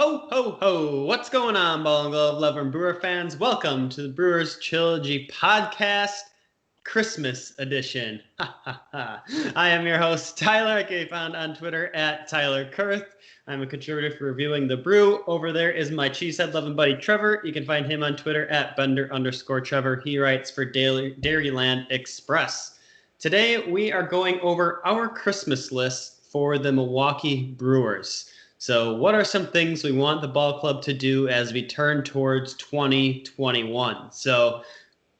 Ho, ho, ho. What's going on, Ball and Glove lover and Brewer fans? Welcome to the Brewers Trilogy podcast, Christmas edition. I am your host, Tyler. I can be found on Twitter at Tyler Kurth. I'm a contributor for Reviewing the Brew. Over there is my cheesehead loving buddy, Trevor. You can find him on Twitter at Bender_Trevor. He writes for Dairyland Express. Today, we are going over our Christmas list for the Milwaukee Brewers. So what are some things we want the ball club to do as we turn towards 2021? So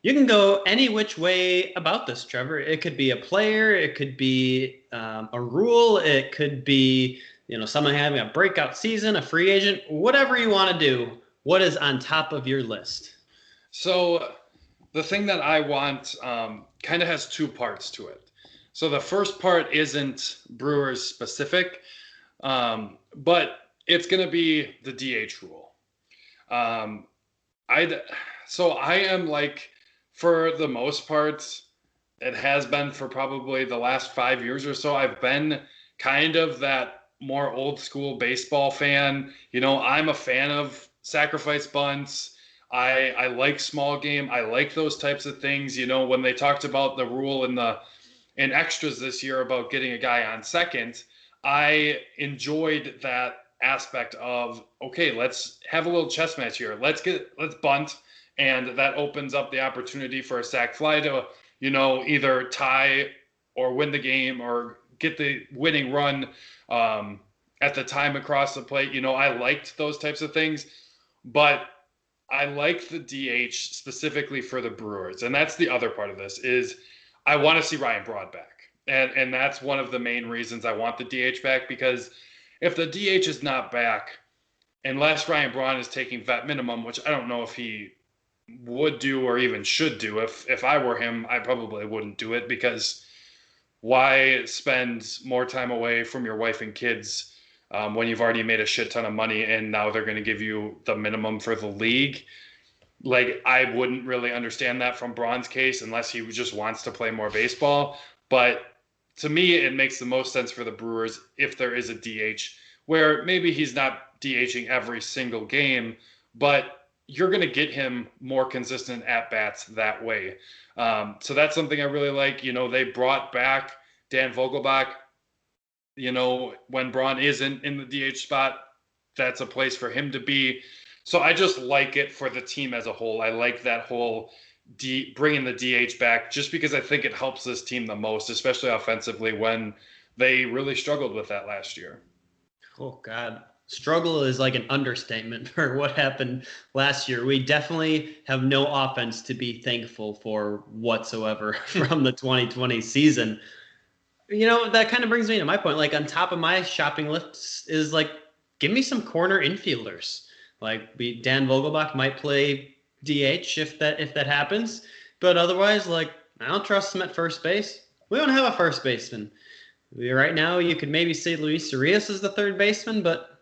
you can go any which way about this, Trevor. It could be a player. It could be a rule. It could be, someone having a breakout season, a free agent, whatever you want to do. What is on top of your list? So the thing that I want kind of has two parts to it. So the first part isn't Brewers specific. But it's going to be the DH rule. I am like, for the most part, it has been for probably the last 5 years or so. I've been kind of that more old school baseball fan. I'm a fan of sacrifice bunts. I like small game. I like those types of things. When they talked about the rule in extras this year about getting a guy on second, I enjoyed that aspect of, okay, let's have a little chess match here. Let's bunt, and that opens up the opportunity for a sac fly to, either tie or win the game or get the winning run at the time across the plate. I liked those types of things, but I like the DH specifically for the Brewers, and that's the other part of this is I want to see Ryan Braun back. And that's one of the main reasons I want the DH back, because if the DH is not back, unless Ryan Braun is taking vet minimum, which I don't know if he would do or even should do. If I were him, I probably wouldn't do it, because why spend more time away from your wife and kids when you've already made a shit ton of money and now they're going to give you the minimum for the league? Like, I wouldn't really understand that from Braun's case unless he just wants to play more baseball. But to me, it makes the most sense for the Brewers if there is a DH, where maybe he's not DHing every single game, but you're going to get him more consistent at-bats that way. So that's something I really like. They brought back Dan Vogelbach. When Braun isn't in the DH spot, that's a place for him to be. So I just like it for the team as a whole. I like that whole bringing the DH back, just because I think it helps this team the most, especially offensively, when they really struggled with that last year. Oh, God. Struggle is like an understatement for what happened last year. We definitely have no offense to be thankful for whatsoever from the 2020 season. That kind of brings me to my point. Like, on top of my shopping list is, like, give me some corner infielders. Like, Dan Vogelbach might play DH if that happens, but otherwise, like, I don't trust him at first base. We don't have a first baseman. Right now, you could maybe say Luis Urias is the third baseman, but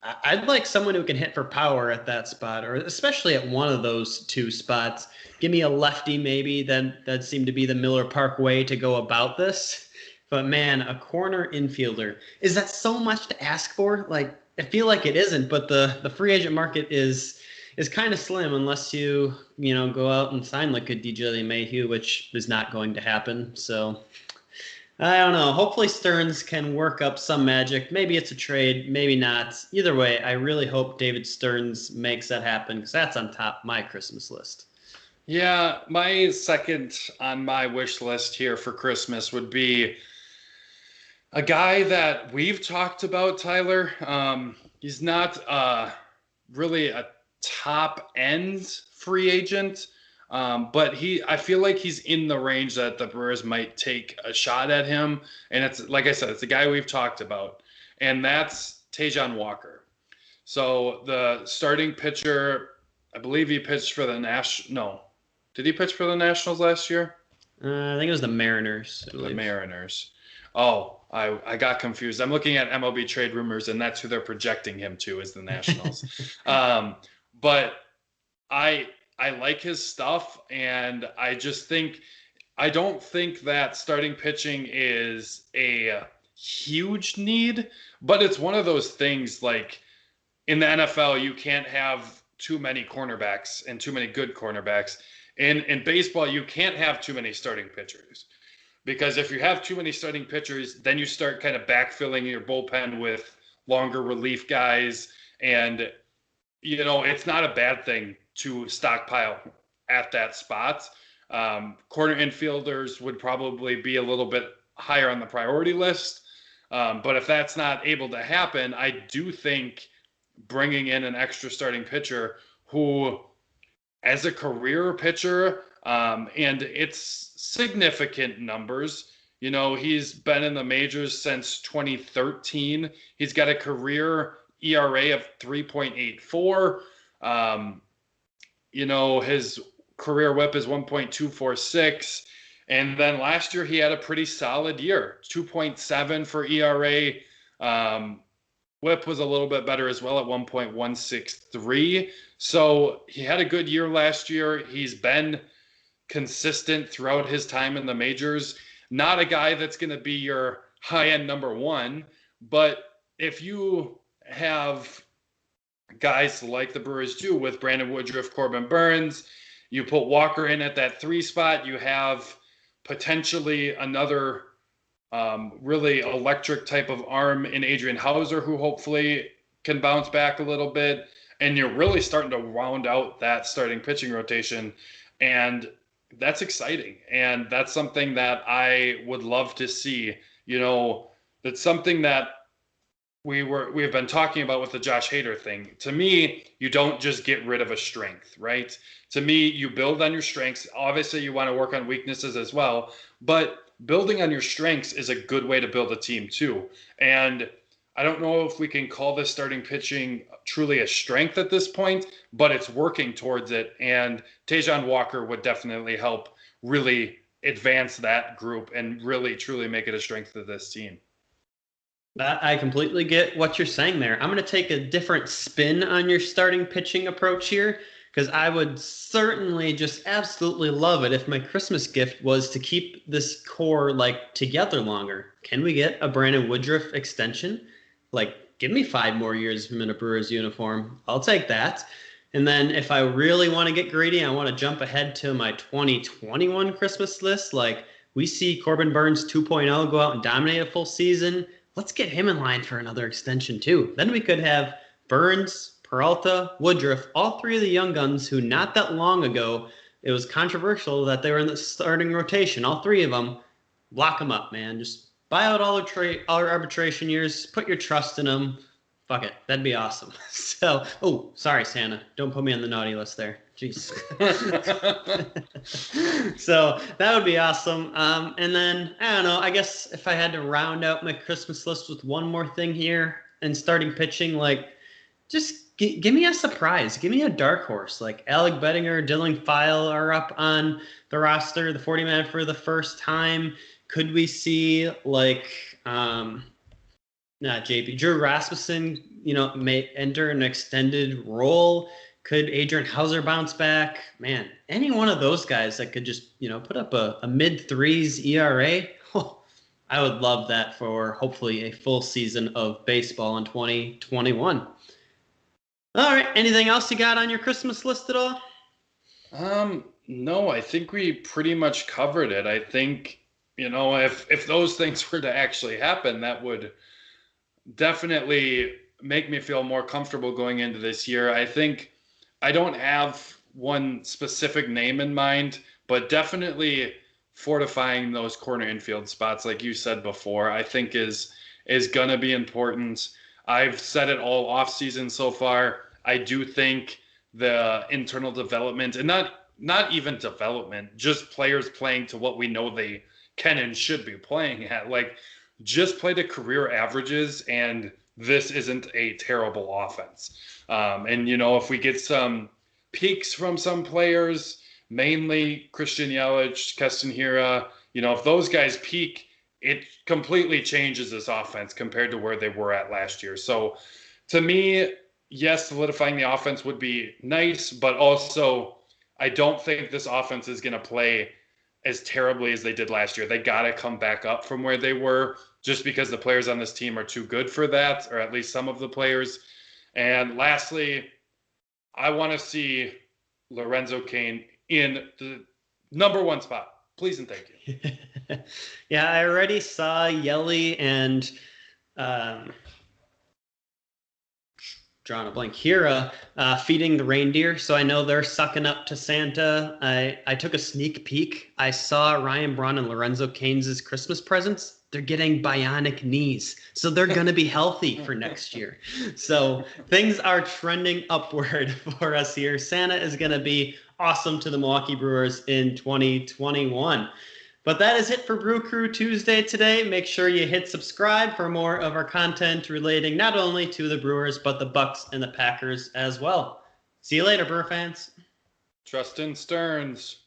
I'd like someone who can hit for power at that spot, or especially at one of those two spots. Give me a lefty, maybe. That seemed to be the Miller Park way to go about this. But man, a corner infielder, is that so much to ask for? Like, I feel like it isn't, but the free agent market is kind of slim unless you go out and sign like a DJ LeMahieu, which is not going to happen. So I don't know. Hopefully Stearns can work up some magic. Maybe it's a trade, maybe not. Either way, I really hope David Stearns makes that happen, because that's on top of my Christmas list. Yeah, my second on my wish list here for Christmas would be a guy that we've talked about, Tyler. He's not really a top end free agent, but I feel like he's in the range that the Brewers might take a shot at him. And it's, like I said, it's a guy we've talked about, and that's Taijuan Walker. So the starting pitcher, I believe he pitched for the No. Did he pitch for the Nationals last year? I think it was the Mariners. The Mariners. Oh, I got confused. I'm looking at MLB trade rumors, and that's who they're projecting him to, is the Nationals. But I like his stuff, and I don't think that starting pitching is a huge need, but it's one of those things, like, in the NFL, you can't have too many cornerbacks and too many good cornerbacks. In baseball, you can't have too many starting pitchers. Because if you have too many starting pitchers, then you start kind of backfilling your bullpen with longer relief guys. And, it's not a bad thing to stockpile at that spot. Corner infielders would probably be a little bit higher on the priority list. But if that's not able to happen, I do think bringing in an extra starting pitcher who, as a career pitcher, and it's significant numbers. He's been in the majors since 2013. He's got a career ERA of 3.84. His career whip is 1.246. And then last year he had a pretty solid year, 2.7 for ERA. Whip was a little bit better as well at 1.163. So he had a good year last year. He's been consistent throughout his time in the majors. Not a guy that's going to be your high-end number one, but if you have guys like the Brewers do with Brandon Woodruff, Corbin Burns, you put Walker in at that 3 spot, you have potentially another really electric type of arm in Adrian Hauser, who hopefully can bounce back a little bit. And you're really starting to round out that starting pitching rotation. And that's exciting. And that's something that I would love to see. That's something that we've been talking about with the Josh Hader thing. To me, you don't just get rid of a strength, right? To me, you build on your strengths. Obviously, you want to work on weaknesses as well. But building on your strengths is a good way to build a team too. And I don't know if we can call this starting pitching truly a strength at this point, but it's working towards it. And Tajon Walker would definitely help really advance that group and really, truly make it a strength of this team. I completely get what you're saying there. I'm going to take a different spin on your starting pitching approach here, because I would certainly just absolutely love it if my Christmas gift was to keep this core together longer. Can we get a Brandon Woodruff extension? Give me 5 more years of him in a Brewers uniform. I'll take that. And then if I really want to get greedy, I want to jump ahead to my 2021 Christmas list. We see Corbin Burns 2.0 go out and dominate a full season. Let's get him in line for another extension too. Then we could have Burns, Peralta, Woodruff, all 3 of the young guns who not that long ago, it was controversial that they were in the starting rotation. All 3 of them, lock them up, man. Just buy out all their arbitration years, put your trust in them. Fuck it. That'd be awesome. So, sorry, Santa. Don't put me on the naughty list there. Jeez. So that would be awesome. And then, I don't know, I guess if I had to round out my Christmas list with one more thing here and starting pitching, just give me a surprise. Give me a dark horse. Alec Bettinger, Dylan File are up on the roster, the 40-man for the first time. Could we see JP Drew Rasmussen, may enter an extended role? Could Adrian Hauser bounce back? Man, any one of those guys that could just, put up a mid-3s ERA. I would love that for hopefully a full season of baseball in 2021. All right. Anything else you got on your Christmas list at all? No, I think we pretty much covered it. I think, if those things were to actually happen, that would definitely make me feel more comfortable going into this year. I think I don't have one specific name in mind, but definitely fortifying those corner infield spots, like you said before, I think is going to be important. I've said it all off season so far. I do think the internal development, and not even development, just players playing to what we know they can and should be playing at. Just play to career averages, and this isn't a terrible offense. And, if we get some peaks from some players, mainly Christian Yelich, Keston Hiura, if those guys peak, it completely changes this offense compared to where they were at last year. So to me, yes, solidifying the offense would be nice, but also I don't think this offense is going to play as terribly as they did last year. They got to come back up from where they were, just because the players on this team are too good for that, or at least some of the players. And lastly, I want to see Lorenzo Cain in the number one spot. Please and thank you. Yeah, I already saw Yelich and drawing a blank, Hira feeding the reindeer. So I know they're sucking up to Santa. I took a sneak peek. I saw Ryan Braun and Lorenzo Cain's Christmas presents. They're getting bionic knees. So they're going to be healthy for next year. So things are trending upward for us here. Santa is going to be awesome to the Milwaukee Brewers in 2021. But that is it for Brew Crew Tuesday today. Make sure you hit subscribe for more of our content relating not only to the Brewers, but the Bucks and the Packers as well. See you later, Brewer fans. Trust in Stearns.